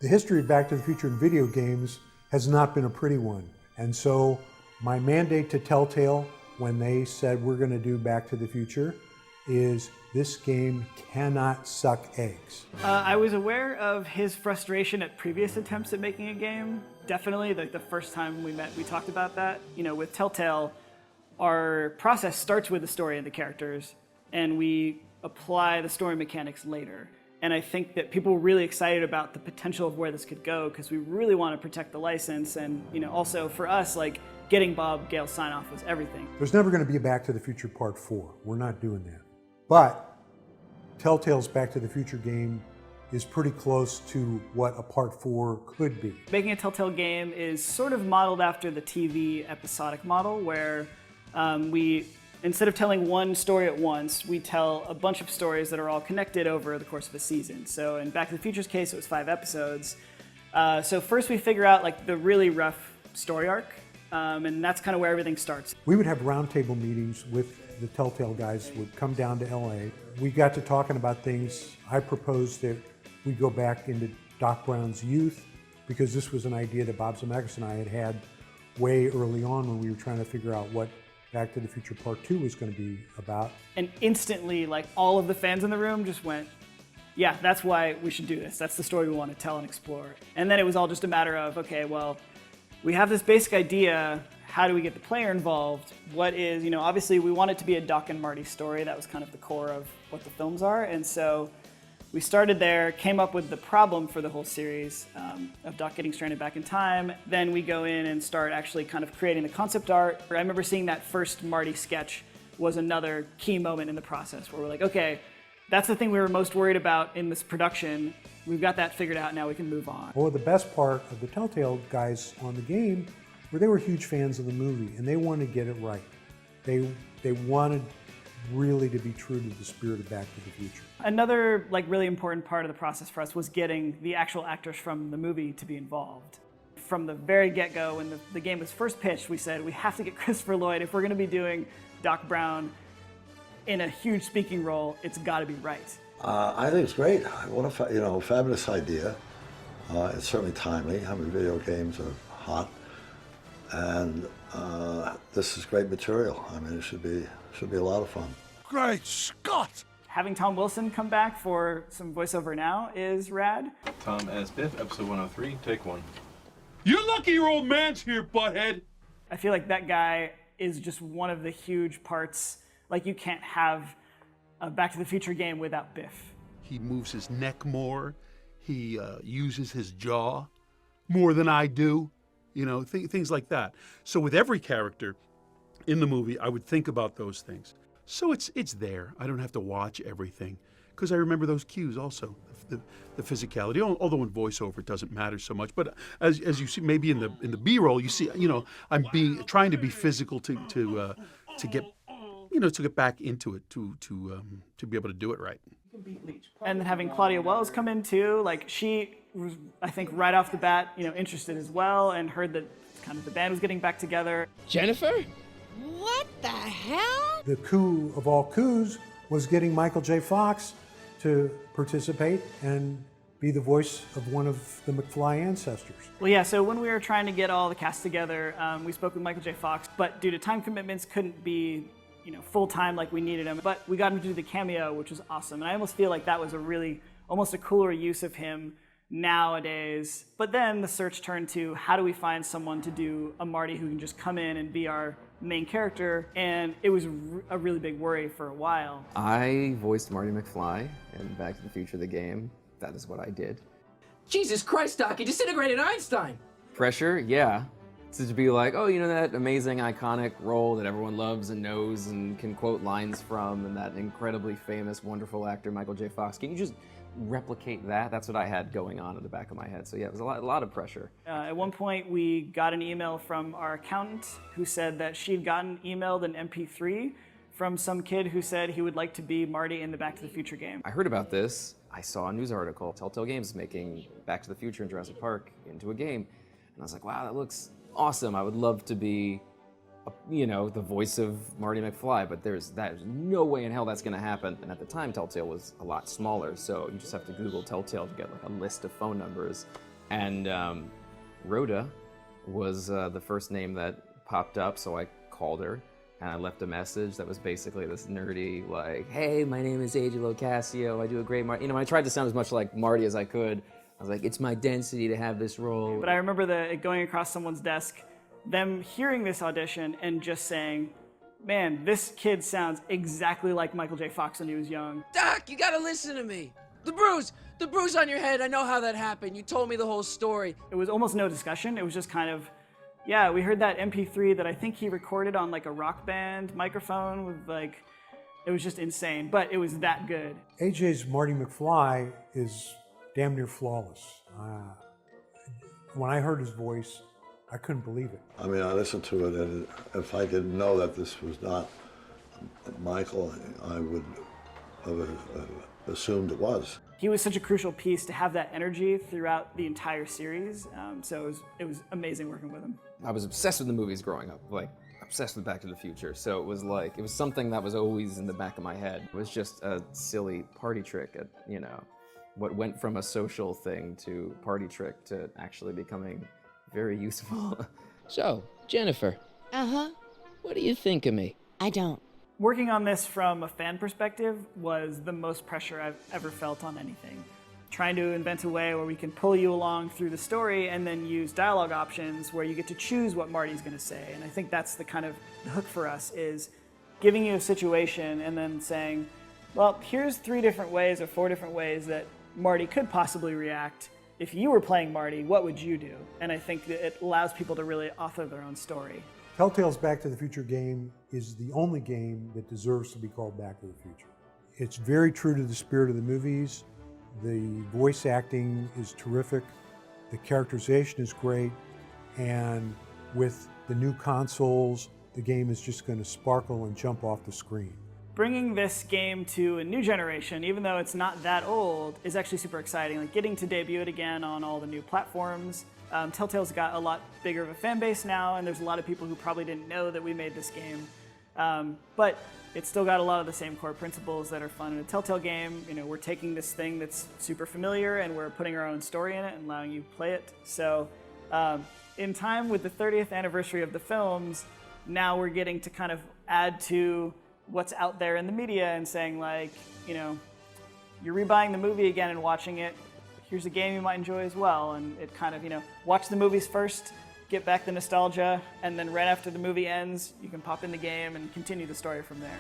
The history of Back to the Future in video games has not been a pretty one. And so my mandate to Telltale when they said we're going to do Back to the Future is this game cannot suck eggs. I was aware of his frustration at previous attempts at making a game. Definitely, like the first time we met, we talked about that. You know, with Telltale, our process starts with the story and the characters, and we apply the story mechanics later. And I think that people were really excited about the potential of where this could go because we really want to protect the license. And, you know, also for us, like getting Bob Gale's sign off was everything. There's never going to be a Back to the Future Part 4. We're not doing that. But Telltale's Back to the Future game is pretty close to what a Part 4 could be. Making a Telltale game is sort of modeled after the TV episodic model where we, instead of telling one story at once, we tell a bunch of stories that are all connected over the course of a season. So in Back to the Future's case, it was 5 episodes. So first we figure out like the really rough story arc, and that's kind of where everything starts. We would have roundtable meetings with the Telltale guys would come down to LA. We got to talking about things. I proposed that we go back into Doc Brown's youth because this was an idea that Bob Zemeckis and I had way early on when we were trying to figure out what Back to the Future Part 2 was going to be about. And instantly, like all of the fans in the room just went, yeah, that's why we should do this. That's the story we want to tell and explore. And then it was all just a matter of, okay, well, we have this basic idea. How do we get the player involved? What is, you know, obviously we want it to be a Doc and Marty story. That was kind of the core of what the films are. And so we started there, came up with the problem for the whole series of Doc getting stranded back in time. Then we go in and start actually kind of creating the concept art. I remember seeing that first Marty sketch was another key moment in the process where we're like, okay, that's the thing we were most worried about in this production. We've got that figured out, now we can move on. Well, the best part of the Telltale guys on the game were they were huge fans of the movie and they wanted to get it right. They wanted really to be true to the spirit of Back to the Future. Another like really important part of the process for us was getting the actual actors from the movie to be involved. From the very get-go, when the game was first pitched, we said we have to get Christopher Lloyd. If we're going to be doing Doc Brown in a huge speaking role, it's got to be right. I think it's great. What a fabulous idea. It's certainly timely. I mean, video games are hot, and this is great material. I mean, it should be a lot of fun. Great Scott! Having Tom Wilson come back for some voiceover now is rad. Tom as Biff, episode 103, take 1. You're lucky your old man's here, butthead! I feel like that guy is just one of the huge parts. Like, you can't have a Back to the Future game without Biff. He moves his neck more. He uses his jaw more than I do. You know, things like that. So with every character in the movie, I would think about those things. So it's there. I don't have to watch everything because I remember those cues also, the physicality. Although in voiceover it doesn't matter so much, but as you see, maybe in the B-roll, you see, you know, I'm trying to be physical to get back into it to be able to do it right. And then having Claudia Wells come in too, like she was, I think, right off the bat, you know, interested as well, and heard that kind of the band was getting back together. Jennifer? What the hell? The coup of all coups was getting Michael J. Fox to participate and be the voice of one of the McFly ancestors. Well, yeah, so when we were trying to get all the cast together, we spoke with Michael J. Fox, but due to time commitments, couldn't be, you know, full-time like we needed him. But we got him to do the cameo, which was awesome. And I almost feel like that was a really, almost a cooler use of him nowadays. But then the search turned to how do we find someone to do a Marty who can just come in and be our main character, and it was a really big worry for a while. I voiced Marty McFly in Back to the Future, the game. That is what I did. Jesus Christ, Doc, you disintegrated Einstein! Pressure, yeah. To be like, oh, you know that amazing, iconic role that everyone loves and knows and can quote lines from, and that incredibly famous, wonderful actor, Michael J. Fox. Can you just replicate that? That's what I had going on in the back of my head. So yeah, it was a lot of pressure. At one point, we got an email from our accountant who said that she'd gotten emailed an MP3 from some kid who said he would like to be Marty in the Back to the Future game. I heard about this. I saw a news article. Telltale Games making Back to the Future and Jurassic Park into a game. And I was like, wow, that looks awesome. I would love to be you know, the voice of Marty McFly, but there's no way in hell that's going to happen. And at the time, Telltale was a lot smaller, so you just have to Google Telltale to get like a list of phone numbers. And Rhoda was the first name that popped up, so I called her and I left a message that was basically this nerdy, like, hey, my name is AJ Locascio, I do a great Marty. You know, I tried to sound as much like Marty as I could. I was like, it's my density to have this role. But I remember it going across someone's desk, them hearing this audition and just saying, man, this kid sounds exactly like Michael J. Fox when he was young. Doc, you gotta listen to me. The bruise on your head, I know how that happened. You told me the whole story. It was almost no discussion. It was just kind of, yeah, we heard that MP3 that I think he recorded on like a Rock Band microphone with like, it was just insane, but it was that good. AJ's Marty McFly is damn near flawless. When I heard his voice, I couldn't believe it. I mean, I listened to it, and if I didn't know that this was not Michael, I would have assumed it was. He was such a crucial piece to have that energy throughout the entire series, so it was amazing working with him. I was obsessed with the movies growing up, like obsessed with Back to the Future. So it was something that was always in the back of my head. It was just a silly party trick at, you know, what went from a social thing to party trick to actually becoming very useful. So, Jennifer. Uh-huh. What do you think of me? I don't. Working on this from a fan perspective was the most pressure I've ever felt on anything. Trying to invent a way where we can pull you along through the story and then use dialogue options where you get to choose what Marty's going to say. And I think that's the kind of the hook for us, is giving you a situation and then saying, well, here's 3 different ways or 4 different ways that Marty could possibly react. If you were playing Marty, what would you do? And I think that it allows people to really author their own story. Telltale's Back to the Future game is the only game that deserves to be called Back to the Future. It's very true to the spirit of the movies. The voice acting is terrific. The characterization is great. And with the new consoles, the game is just going to sparkle and jump off the screen. Bringing this game to a new generation, even though it's not that old, is actually super exciting. Like getting to debut it again on all the new platforms. Telltale's got a lot bigger of a fan base now, and there's a lot of people who probably didn't know that we made this game. But it's still got a lot of the same core principles that are fun in a Telltale game. You know, we're taking this thing that's super familiar and we're putting our own story in it and allowing you to play it. So in time with the 30th anniversary of the films, now we're getting to kind of add to what's out there in the media and saying, like, you know, you're rebuying the movie again and watching it, here's a game you might enjoy as well. And it kind of, you know, watch the movies first, get back the nostalgia, and then right after the movie ends, you can pop in the game and continue the story from there.